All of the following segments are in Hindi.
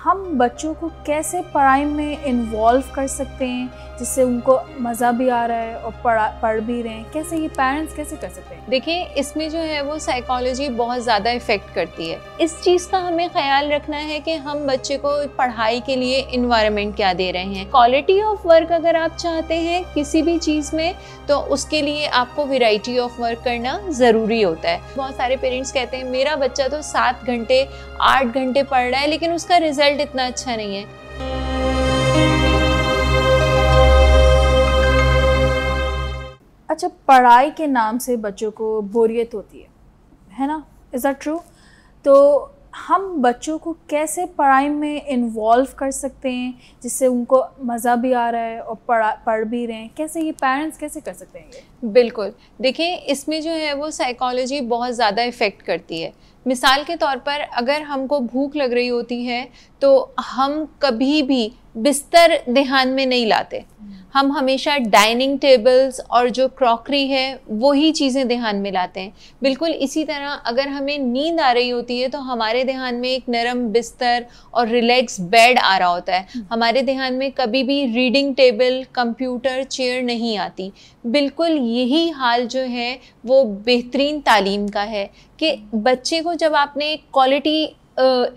हम बच्चों को कैसे पढ़ाई में इन्वॉल्व कर सकते हैं जिससे उनको मज़ा भी आ रहा है और पढ़ भी रहे हैं, कैसे ये पेरेंट्स कैसे कर सकते हैं? देखिए, इसमें जो है वो साइकोलॉजी बहुत ज़्यादा इफ़ेक्ट करती है। इस चीज़ का हमें ख्याल रखना है कि हम बच्चे को पढ़ाई के लिए इन्वायरमेंट क्या दे रहे हैं। क्वालिटी ऑफ वर्क अगर आप चाहते हैं किसी भी चीज़ में, तो उसके लिए आपको वैरायटी ऑफ वर्क करना ज़रूरी होता है। बहुत सारे पेरेंट्स कहते हैं मेरा बच्चा तो 7 घंटे 8 घंटे पढ़ रहा है लेकिन उसका रिजल्ट इतना अच्छा नहीं है। अच्छा, पढ़ाई के नाम से बच्चों को बोरियत होती है ना? Is that true? तो हम बच्चों को कैसे पढ़ाई में इन्वॉल्व कर सकते हैं जिससे उनको मज़ा भी आ रहा है और पढ़ भी रहे हैं, कैसे ये पेरेंट्स कैसे कर सकते हैं ये? बिल्कुल, देखिए इसमें जो है वो साइकोलॉजी बहुत ज़्यादा इफ़ेक्ट करती है। मिसाल के तौर पर अगर हमको भूख लग रही होती है तो हम कभी भी बिस्तर ध्यान में नहीं लाते। हम हमेशा डाइनिंग टेबल्स और जो क्रॉकरी है वही चीज़ें ध्यान में लाते हैं। बिल्कुल इसी तरह अगर हमें नींद आ रही होती है तो हमारे ध्यान में एक नरम बिस्तर और रिलैक्स बेड आ रहा होता है। हमारे ध्यान में कभी भी रीडिंग टेबल, कंप्यूटर, चेयर नहीं आती। बिल्कुल यही हाल जो है वो बेहतरीन तालीम का है कि बच्चे को जब आपने क्वालिटी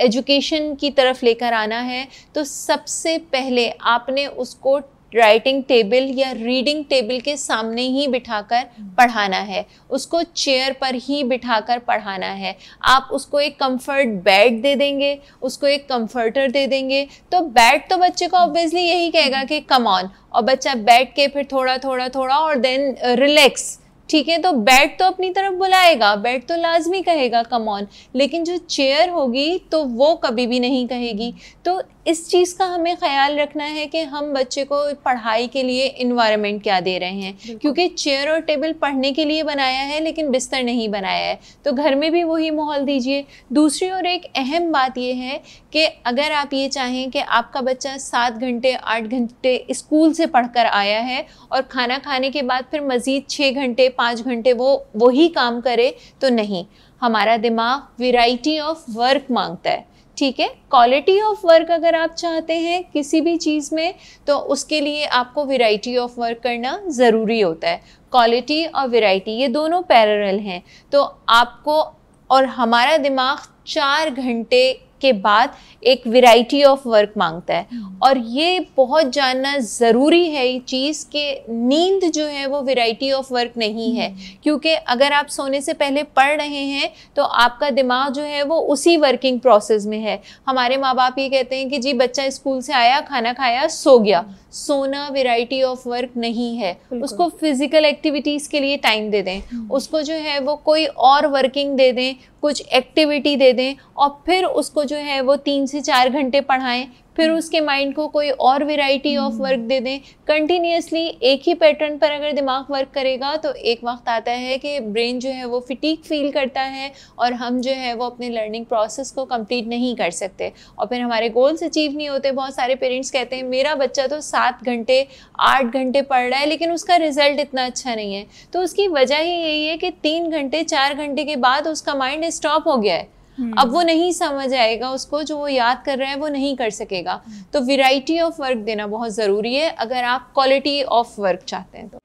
एजुकेशन की तरफ लेकर आना है तो सबसे पहले आपने उसको राइटिंग टेबल या रीडिंग टेबल के सामने ही बिठाकर पढ़ाना है, उसको चेयर पर ही बिठाकर पढ़ाना है। आप उसको एक कंफर्ट बेड दे देंगे, उसको एक कंफर्टर दे देंगे तो बेड तो बच्चे को ऑब्वियसली यही कहेगा कि कम ऑन, और बच्चा बैठ के फिर थोड़ा थोड़ा थोड़ा और देन रिलैक्स। ठीक है, तो बेड तो अपनी तरफ बुलाएगा, बेड तो लाजमी कहेगा कम ऑन, लेकिन जो चेयर होगी तो वो कभी भी नहीं कहेगी। तो इस चीज़ का हमें ख्याल रखना है कि हम बच्चे को पढ़ाई के लिए इन्वायरमेंट क्या दे रहे हैं, क्योंकि चेयर और टेबल पढ़ने के लिए बनाया है लेकिन बिस्तर नहीं बनाया है, तो घर में भी वही माहौल दीजिए। दूसरी और एक अहम बात ये है कि अगर आप ये चाहें कि आपका बच्चा 7 घंटे 8 घंटे स्कूल से पढ़कर आया है और खाना खाने के बाद फिर मज़ीद 6 घंटे 5 घंटे वो वही काम करे, तो नहीं, हमारा दिमाग वैरायटी ऑफ वर्क मांगता है। ठीक है, क्वालिटी ऑफ वर्क अगर आप चाहते हैं किसी भी चीज़ में तो उसके लिए आपको वैरायटी ऑफ वर्क करना ज़रूरी होता है। क्वालिटी और वैरायटी ये दोनों पैरेलल हैं, तो आपको और हमारा दिमाग 4 घंटे के बाद एक वैरायटी ऑफ वर्क मांगता है। और ये बहुत जानना ज़रूरी है ये चीज़ कि नींद जो है वो वैरायटी ऑफ वर्क नहीं है, क्योंकि अगर आप सोने से पहले पढ़ रहे हैं तो आपका दिमाग जो है वो उसी वर्किंग प्रोसेस में है। हमारे माँ बाप ये कहते हैं कि जी बच्चा स्कूल से आया, खाना खाया, सो गया। सोना वैरायटी ऑफ वर्क नहीं है। उसको फिजिकल एक्टिविटीज़ के लिए टाइम दे दें, उसको जो है वो कोई और वर्किंग दे दें, कुछ एक्टिविटी दे दें और फिर उसको जो है वो 3 से 4 घंटे पढ़ाएं, फिर उसके माइंड को कोई और वैरायटी ऑफ वर्क दे दें। कंटिन्यूसली एक ही पैटर्न पर अगर दिमाग वर्क करेगा तो एक वक्त आता है कि ब्रेन जो है वो फिटीक फील करता है और हम जो है वो अपने लर्निंग प्रोसेस को कंप्लीट नहीं कर सकते और फिर हमारे गोल्स अचीव नहीं होते। बहुत सारे पेरेंट्स कहते हैं मेरा बच्चा तो 7 घंटे 8 घंटे पढ़ रहा है लेकिन उसका रिजल्ट इतना अच्छा नहीं है। तो उसकी वजह ही यही है कि 3 घंटे 4 घंटे के बाद उसका माइंड स्टॉप हो गया है। अब वो नहीं समझ आएगा, उसको जो वो याद कर रहा है वो नहीं कर सकेगा। तो वैरायटी ऑफ वर्क देना बहुत ज़रूरी है अगर आप क्वालिटी ऑफ वर्क चाहते हैं तो।